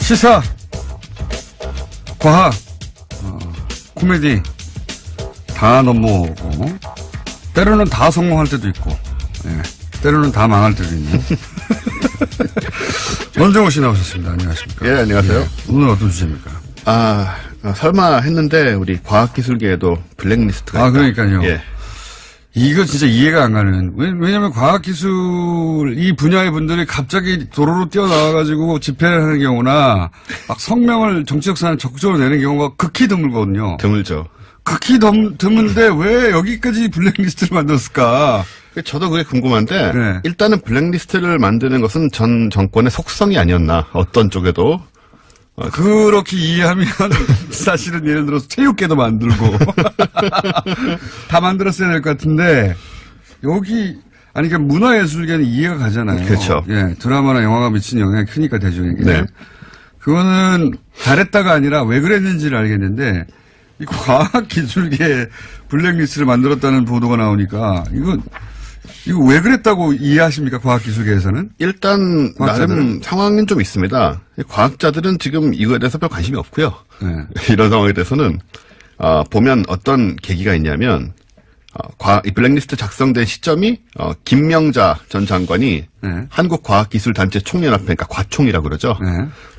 시사, 과학, 코미디 다 넘어오고 때로는 다 성공할 때도 있고 때로는 다 망할 때도 있는 원정호 씨 나오셨습니다. 안녕하십니까? 예, 안녕하세요. 오늘 어떤 주제입니까? 설마 했는데 우리 과학기술계에도 블랙리스트가 있다. 그러니까요. 예. 이거 진짜 이해가 안 가는. 왜냐면 과학기술 이 분야의 분들이 갑자기 도로로 뛰어나와가지고 집회를 하는 경우나 막 성명을 정치적 사안을 적극적으로 내는 경우가 극히 드물거든요. 드물죠. 극히 드문데 왜 여기까지 블랙리스트를 만들었을까? 저도 그게 궁금한데 네. 일단은 블랙리스트를 만드는 것은 전 정권의 속성이 아니었나. 어떤 쪽에도. 그렇게 이해하면 사실은 예를 들어서 체육계도 만들고 다 만들었어야 될 것 같은데 여기 그러니까 문화예술계는 이해가 가잖아요. 그렇죠. 예, 드라마나 영화가 미친 영향이 크니까 대중에게. 네. 그거는 잘했다가 아니라 왜 그랬는지를 알겠는데 이 과학기술계 블랙리스트를 만들었다는 보도가 나오니까 이거 왜 그랬다고 이해하십니까? 과학기술계에서는? 일단 과학자들은? 나름 상황은 좀 있습니다. 과학자들은 지금 이거에 대해서 별 관심이 없고요. 네. 이런 상황에 대해서는 보면 어떤 계기가 있냐면 이 블랙리스트 작성된 시점이 김명자 전 장관이 네. 한국과학기술단체 총연합회, 그러니까 과총이라고 그러죠. 네.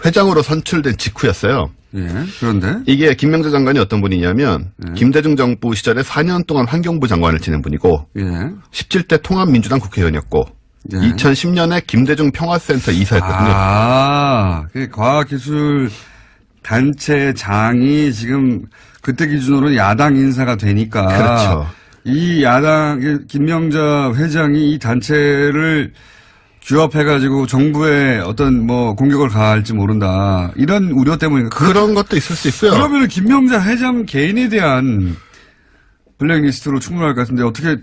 회장으로 선출된 직후였어요. 예. 그런데 이게 김명자 장관이 어떤 분이냐면 김대중 정부 시절에 4년 동안 환경부 장관을 지낸 분이고 예. 17대 통합민주당 국회의원이었고 예. 2010년에 김대중 평화센터 이사였거든요. 그 과학기술 단체장이 지금 그때 기준으로 야당 인사가 되니까. 그렇죠. 이 야당, 김명자 회장이 이 단체를 규합해가지고 정부에 어떤 공격을 가할지 모른다. 이런 우려 때문에. 그런 것도 있을 수 있고요. 그러면 김명자 회장 개인에 대한 블랙리스트로 충분할 것 같은데 어떻게.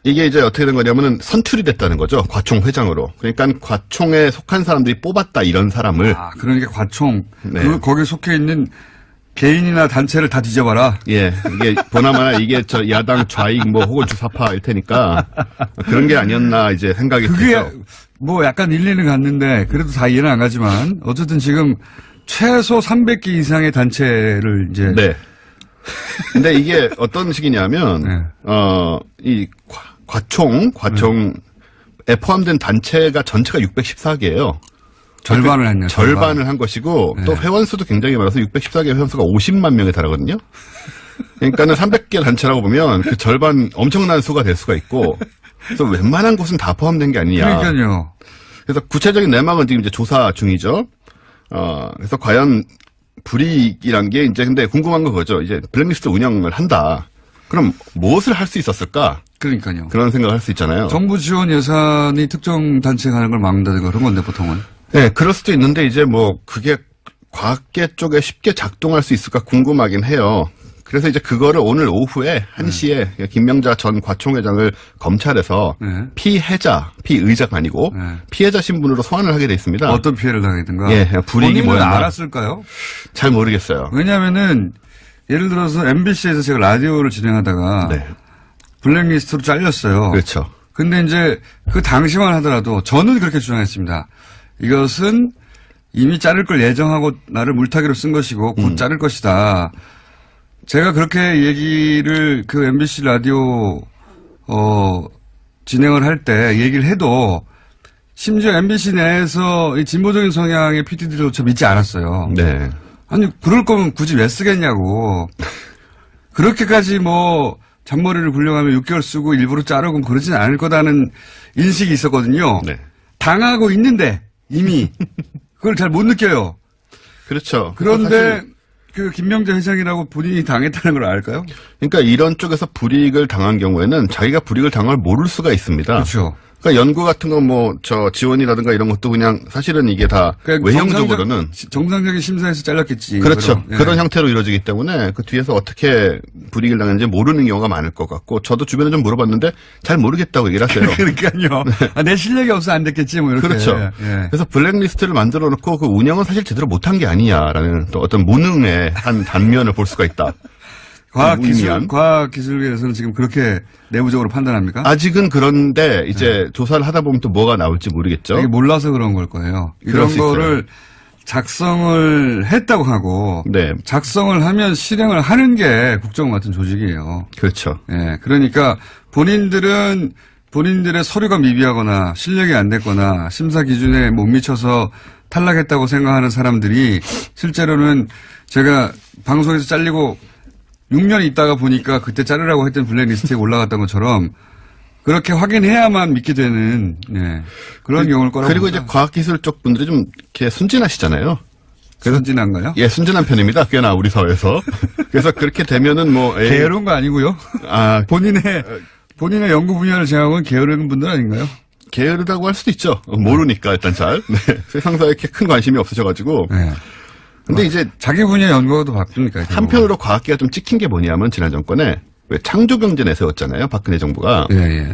이게 이제 어떻게 된 거냐면은 선출이 됐다는 거죠. 과총 회장으로. 그러니까 과총에 속한 사람들이 뽑았다 이런 사람을. 그러니까 과총. 네. 거기에 속해 있는 개인이나 단체를 다 뒤져봐라. 예. 이게 보나마나 이게 저 야당 좌익 혹은 주사파일 테니까 그런 게 아니었나 이제 생각이 그게 들죠. 약간 일리는 갔는데 그래도 다 이해는 안 가지만 어쨌든 지금 최소 300개 이상의 단체를 이제. 네. 근데 이게 어떤 식이냐면 네. 이 과총에 포함된 단체가 전체가 614개예요. 절반을 했네요. 절반을 한 것이고 네. 또 회원수도 굉장히 많아서 614개 회원수가 50만 명에 달하거든요. 그러니까는 300개 단체라고 보면 그 절반 엄청난 수가 될 수가 있고 그래서 웬만한 곳은 다 포함된 게 아니냐. 그러니까요. 그래서 구체적인 내막은 지금 이제 조사 중이죠. 그래서 과연 불이익이란 게 이제 근데 궁금한 건 그거죠. 이제 블랙리스트 운영을 한다. 그럼 무엇을 할 수 있었을까? 그러니까요. 그런 생각을 할 수 있잖아요. 정부 지원 예산이 특정 단체 가는 걸 막는다든가 그런 건데 보통은. 네, 그럴 수도 있는데 이제 그게 과학계 쪽에 쉽게 작동할 수 있을까 궁금하긴 해요. 그래서 이제 그거를 오늘 오후에 1시에 김명자 전 과총회장을 검찰에서 피의자가 아니고 피해자 신분으로 소환을 하게 돼 있습니다. 어떤 피해를 당했든가. 예, 불이익이 본인은 뭐였나? 알았을까요? 잘 모르겠어요. 왜냐면은 예를 들어서 MBC에서 제가 라디오를 진행하다가 네. 블랙리스트로 잘렸어요. 그렇죠. 근데 이제 그 당시만 하더라도 저는 그렇게 주장했습니다. 이것은 이미 자를 걸 예정하고 나를 물타기로 쓴 것이고 곧 자를 것이다. 제가 그렇게 얘기를 그 MBC 라디오 진행을 할 때 얘기를 해도 심지어 MBC 내에서 이 진보적인 성향의 PD들조차 믿지 않았어요. 네. 아니 그럴 거면 굳이 왜 쓰겠냐고. 그렇게까지 잔머리를 굴려가며 6개월 쓰고 일부러 자르고 그러진 않을 거다는 인식이 있었거든요. 네. 당하고 있는데 이미 그걸 잘 못 느껴요. 그렇죠. 그런데 그 김명자 회장이라고 본인이 당했다는 걸 알까요? 그러니까 이런 쪽에서 불이익을 당한 경우에는 자기가 불이익을 당한 걸 모를 수가 있습니다. 그렇죠. 그러니까 연구 같은 거 지원이라든가 이런 것도 그냥 사실은 이게 다 그러니까 외형적으로는 정상적인 심사에서 잘랐겠지. 그렇죠. 예. 그런 형태로 이루어지기 때문에 그 뒤에서 어떻게 불이익을 당했는지 모르는 경우가 많을 것 같고 저도 주변에 좀 물어봤는데 잘 모르겠다고 얘기를 하세요. 그러니까요. 내 실력이 없어 안 됐겠지 이렇게. 그렇죠. 예. 그래서 블랙리스트를 만들어 놓고 그 운영은 사실 제대로 못한 게 아니냐라는 또 어떤 무능의 한 단면을 볼 수가 있다. 과학기술계에서는 지금 그렇게 내부적으로 판단합니까? 아직은 그런데 이제 조사를 하다 보면 또 뭐가 나올지 모르겠죠. 이게 몰라서 그런 걸 거예요. 이런 거를 작성을 했다고 하고 네. 작성을 하면 실행을 하는 게 국정원 같은 조직이에요. 그렇죠. 예. 그러니까 본인들의 서류가 미비하거나 실력이 안 됐거나 심사 기준에 못 미쳐서 탈락했다고 생각하는 사람들이 실제로는 제가 방송에서 잘리고 6년 있다가 보니까 그때 자르라고 했던 블랙리스트에 올라갔던 것처럼 그렇게 확인해야만 믿게 되는 그런 경우를 거라고. 그리고 이제 과학기술 쪽 분들이 좀 이렇게 순진하시잖아요. 순진한가요? 예, 순진한 편입니다. 꽤나 우리 사회에서. 그래서 그렇게 되면은 뭐 게으른 거 아니고요. 본인의 연구 분야를 제외하고는 게으른 분들 아닌가요? 게으르다고 할 수도 있죠. 모르니까 일단 잘. 네. 세상사에 이렇게 큰 관심이 없으셔가지고. 네. 근데 이제 자기 분야 연구가 더 바쁩니까? 한편으로 과학계가 좀 찍힌 게 뭐냐면 지난 정권에 왜 창조경제 내세웠잖아요. 박근혜 정부가.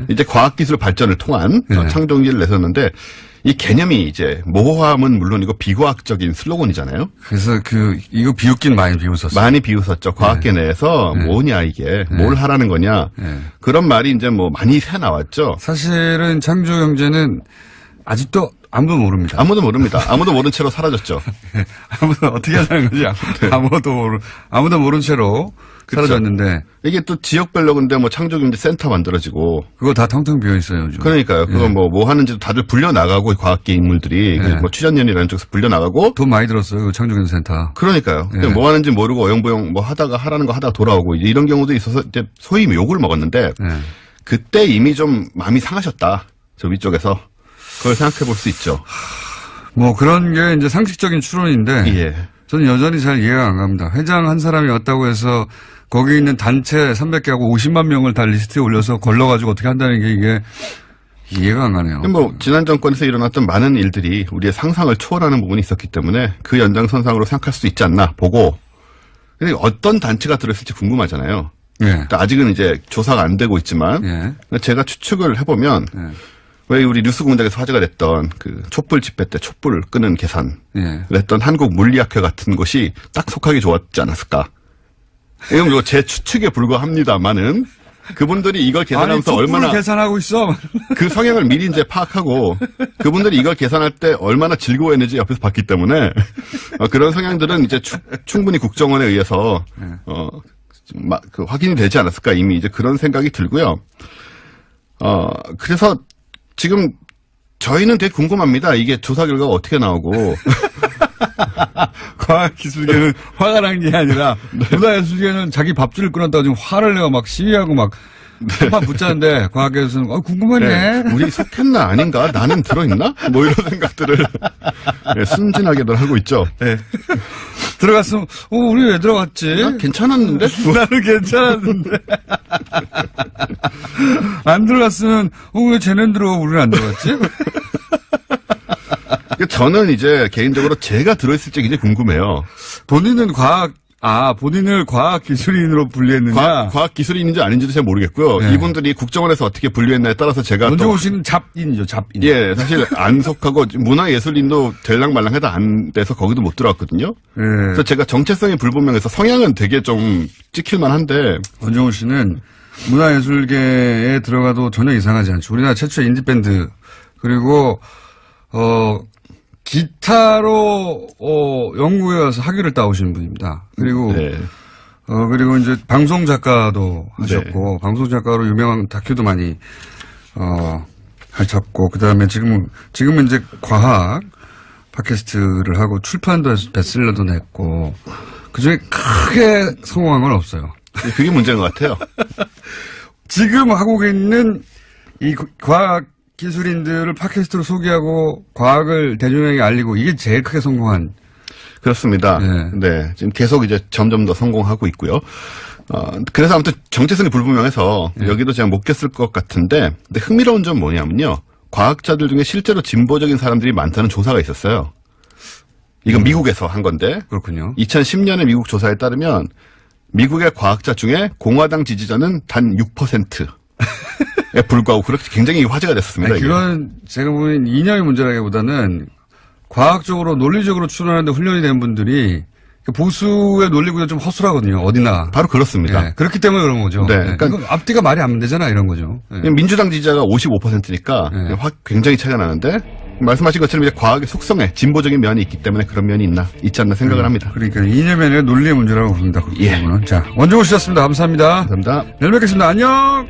이제 과학기술 발전을 통한 창조경제를 내세웠는데 이 개념이 이제 모호함은 물론이고 비과학적인 슬로건이잖아요. 그래서 이거 비웃긴 많이 비웃었어요. 많이 비웃었죠. 과학계 내에서 뭐냐 이게 뭘 하라는 거냐. 그런 말이 이제 뭐 많이 새 나왔죠. 사실은 창조경제는 아직도 아무도 모릅니다. 아무도 모릅니다. 아무도 모른 채로 사라졌죠. 아무도 어떻게 하자는 거지? 아무도 모른 채로 그렇죠. 사라졌는데. 이게 또 지역별로 근데 뭐 창조경제 센터 만들어지고. 그거 다 텅텅 비어 있어요, 요즘. 그러니까요. 그거 뭐 하는지도 다들 불려나가고 과학계 인물들이 뭐 취재연이라는 쪽에서 불려나가고. 돈 많이 들었어요, 그 창조경제 센터. 그러니까요. 뭐 하는지 모르고 어영부영 뭐 하라는 거 하다가 돌아오고 이런 경우도 있어서 이제 소위 욕을 먹었는데. 그때 이미 좀 마음이 상하셨다. 저 위쪽에서. 그걸 생각해 볼 수 있죠. 뭐 그런 게 이제 상식적인 추론인데. 저는 여전히 잘 이해가 안 갑니다. 회장 한 사람이 왔다고 해서 거기 있는 단체 300개하고 50만 명을 다 리스트에 올려서 걸러가지고 어떻게 한다는 게 이게 이해가 안 가네요. 뭐 지난 정권에서 일어났던 많은 일들이 우리의 상상을 초월하는 부분이 있었기 때문에 그 연장선상으로 생각할 수 있지 않나 보고. 근데 어떤 단체가 들어있을지 궁금하잖아요. 아직은 이제 조사가 안 되고 있지만 제가 추측을 해보면 왜 우리 뉴스공장에서 화제가 됐던 그 촛불 집회 때 촛불을 끄는 계산을 했던 한국물리학회 같은 곳이 딱 속하기 좋았지 않았을까. 이건 뭐 제 추측에 불과합니다만은 그분들이 이걸 계산하면서 얼마나 계산하고 있어. 그 성향을 미리 이제 파악하고 그분들이 이걸 계산할 때 얼마나 즐거워했는지 옆에서 봤기 때문에 그런 성향들은 이제 충분히 국정원에 의해서 그 확인이 되지 않았을까 이미 이제 그런 생각이 들고요. 그래서 지금 저희는 되게 궁금합니다. 이게 조사 결과가 어떻게 나오고. 과학기술계는 화가 난 게 아니라 문화예술계는 자기 밥줄을 끊었다고 지금 화를 내고 막 시위하고 막 한판 붙자는데 과학계에서는 궁금하네. 우리 속했나 아닌가? 나는 들어있나? 뭐 이런 생각들을 순진하게들 하고 있죠. 들어갔으면 우리 왜 들어갔지? 나 괜찮았는데? 나는 괜찮았는데. 안 들어갔으면 왜 쟤는 들어가 우리는 안 들어갔지? 저는 이제 개인적으로 제가 들어있을지 굉장히 궁금해요. 본인은 본인을 과학기술인으로 분류했느냐? 과학기술인인지 아닌지도 잘 모르겠고요. 이분들이 국정원에서 어떻게 분류했나에 따라서 제가 원종우 씨는 잡인이죠, 잡인. 사실 안 속하고 문화예술인도 될랑말랑해도 안 돼서 거기도 못 들어갔거든요. 그래서 제가 정체성이 불분명해서 성향은 되게 좀 찍힐만한데. 원종우 씨는 문화예술계에 들어가도 전혀 이상하지 않죠. 우리나라 최초의 인디밴드 그리고 기타로 영국에 가서 학위를 따오신 분입니다. 그리고 그리고 이제 방송 작가도 하셨고 방송 작가로 유명한 다큐도 많이 하셨고 그다음에 지금은 이제 과학 팟캐스트를 하고 출판도 해서 베스트셀러도 냈고 그중에 크게 성공한 건 없어요. 그게 문제인 것 같아요. 지금 하고 있는 이 과학 기술인들을 팟캐스트로 소개하고 과학을 대중에게 알리고 이게 제일 크게 성공한. 그렇습니다. 네. 지금 계속 이제 점점 더 성공하고 있고요. 그래서 아무튼 정체성이 불분명해서 여기도 제가 못 꼈을 것 같은데 근데 흥미로운 점 뭐냐면요. 과학자들 중에 실제로 진보적인 사람들이 많다는 조사가 있었어요. 이건 미국에서 한 건데. 그렇군요. 2010년에 미국 조사에 따르면 미국의 과학자 중에 공화당 지지자는 단 6%. 에 불구하고 그렇게 굉장히 화제가 됐습니다. 그건 제가 보기엔 이념의 문제라기보다는 과학적으로 논리적으로 추론하는데 훈련이 된 분들이 보수의 논리구조 좀 허술하거든요. 어디나. 바로 그렇습니다. 그렇기 때문에 그런 거죠. 그러니까 앞뒤가 말이 안 되잖아 이런 거죠. 민주당 지지자가 55%니까 굉장히 차이가 나는데 말씀하신 것처럼 이제 과학의 속성에 진보적인 면이 있기 때문에 그런 면이 있지 않나 생각을 합니다. 그러니까 이념의 논리의 문제라고 봅니다. 그 예. 부분은. 자, 원종우 씨였습니다. 감사합니다. 감사합니다. 내일 뵙겠습니다. 안녕!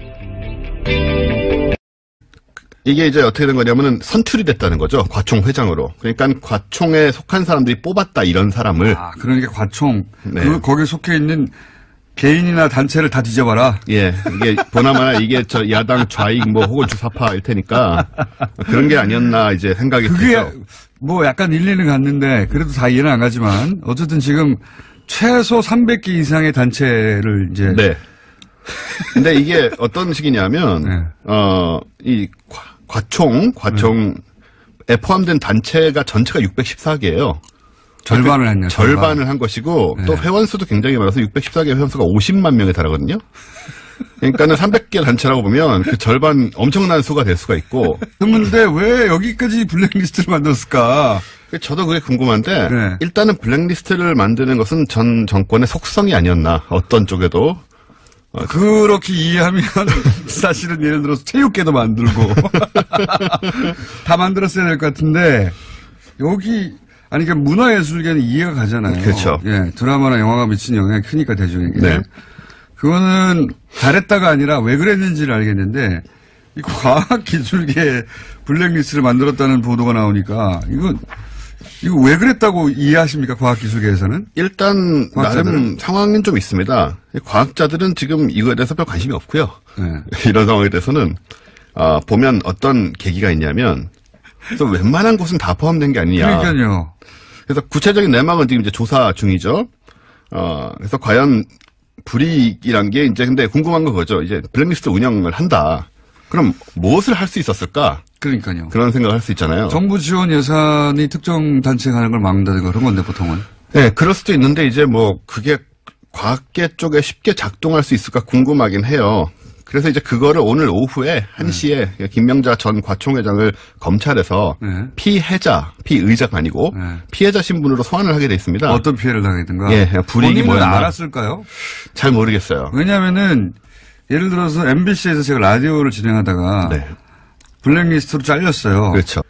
이게 이제 어떻게 된 거냐면은 선출이 됐다는 거죠. 과총 회장으로. 그러니까 과총에 속한 사람들이 뽑았다 이런 사람을. 아, 그러니까 과총. 네. 거기에 속해 있는 개인이나 단체를 다 뒤져봐라. 예, 이게 보나마나 이게 저 야당 좌익 뭐 혹은 주사파일 테니까 그런 게 아니었나 이제 생각이 그게 들죠. 뭐 약간 일리는 갔는데 그래도 다 이해는 안 가지만 어쨌든 지금 최소 300개 이상의 단체를 이제 네. 근데 이게 어떤 식이냐면 네. 이 과총에 포함된 단체가 전체가 614개예요. 절반을 했네요. 절반을 한 것이고 네. 또 회원수도 굉장히 많아서 614개 회원수가 50만 명에 달하거든요. 그러니까는 300개 단체라고 보면 그 절반 엄청난 수가 될 수가 있고. 그런데 왜 여기까지 블랙리스트를 만들었을까? 저도 그게 궁금한데 네. 일단은 블랙리스트를 만드는 것은 전 정권의 속성이 아니었나. 어떤 쪽에도. 그렇게 이해하면 사실은 예를 들어서 체육계도 만들고 다 만들었어야 될 것 같은데 여기 아니 그러니까 문화예술계는 이해가 가잖아요. 그렇죠. 예, 드라마나 영화가 미친 영향이 크니까 대중에게. 네. 그거는 잘했다가 아니라 왜 그랬는지를 알겠는데 이 과학기술계 블랙리스트를 만들었다는 보도가 나오니까 이거 왜 그랬다고 이해하십니까? 과학기술계에서는? 일단 과학자들은? 나름 상황은 좀 있습니다. 과학자들은 지금 이거에 대해서 별 관심이 없고요. 네. 이런 상황에 대해서는 보면 어떤 계기가 있냐면 그래서 웬만한 곳은 다 포함된 게 아니냐. 그러니까요. 그래서 구체적인 내막은 지금 이제 조사 중이죠. 그래서 과연 불이익이란 게 이제 근데 궁금한 건 그거죠. 이제 블랙리스트 운영을 한다. 그럼 무엇을 할 수 있었을까? 그러니까요. 그런 생각을 할 수 있잖아요. 정부 지원 예산이 특정 단체에 가는 걸 막는다든가 그런 건데 보통은. 네, 그럴 수도 있는데 이제 뭐 그게 과학계 쪽에 쉽게 작동할 수 있을까 궁금하긴 해요. 그래서 이제 그거를 오늘 오후에 1시에 김명자 전 과총회장을 검찰에서 네. 피의자가 아니고 네. 피해자 신분으로 소환을 하게 돼 있습니다. 어떤 피해를 당했든가. 예, 불이익이 본인은 뭐였나. 알았을까요? 잘 모르겠어요. 왜냐하면은 예를 들어서 MBC에서 제가 라디오를 진행하다가 네. 블랙리스트로 잘렸어요. 그렇죠.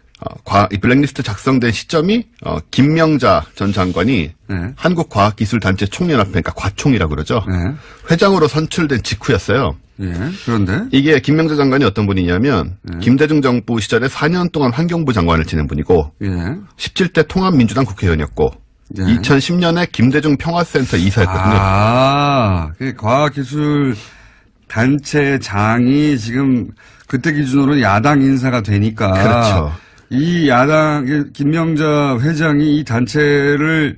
이 블랙리스트 작성된 시점이 김명자 전 장관이 네. 한국과학기술단체 총연합회, 그러니까 과총이라고 그러죠. 네. 회장으로 선출된 직후였어요. 예. 그런데 이게 김명자 장관이 어떤 분이냐면 김대중 정부 시절에 4년 동안 환경부 장관을 지낸 분이고 예. 17대 통합민주당 국회의원이었고 예. 2010년에 김대중 평화센터 이사였거든요. 그 과학기술 단체장이 지금 그때 기준으로 야당 인사가 되니까. 그렇죠. 이 야당, 김명자 회장이 이 단체를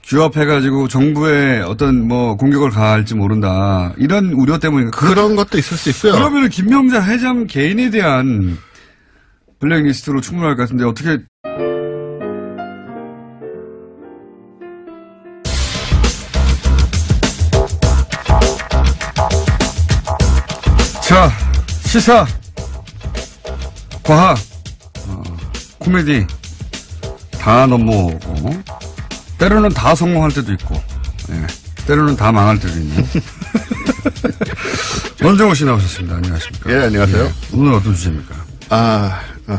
규합해가지고 정부에 어떤 뭐 공격을 가할지 모른다. 이런 우려 때문인가. 그런 것도 있을 수 있고요. 그러면 김명자 회장 개인에 대한 블랙리스트로 충분할 것 같은데 어떻게. 자, 시사, 과학, 코미디 다 넘어오고 때로는 다 성공할 때도 있고 때로는 다 망할 때도 있는 원종우 씨 나오셨습니다. 안녕하십니까? 예, 안녕하세요. 오늘 어떤 주제입니까?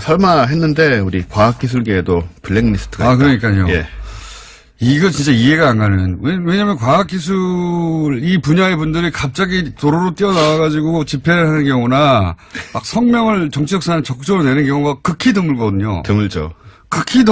설마 했는데 우리 과학기술계에도 블랙리스트가 있다. 그러니까요. 예. 이거 진짜 이해가 안 가는. 왜냐면 과학기술 이 분야의 분들이 갑자기 도로로 뛰어나와가지고 집회를 하는 경우나 막 성명을 정치적 사안에 적극적으로 내는 경우가 극히 드물거든요. 드물죠. 극히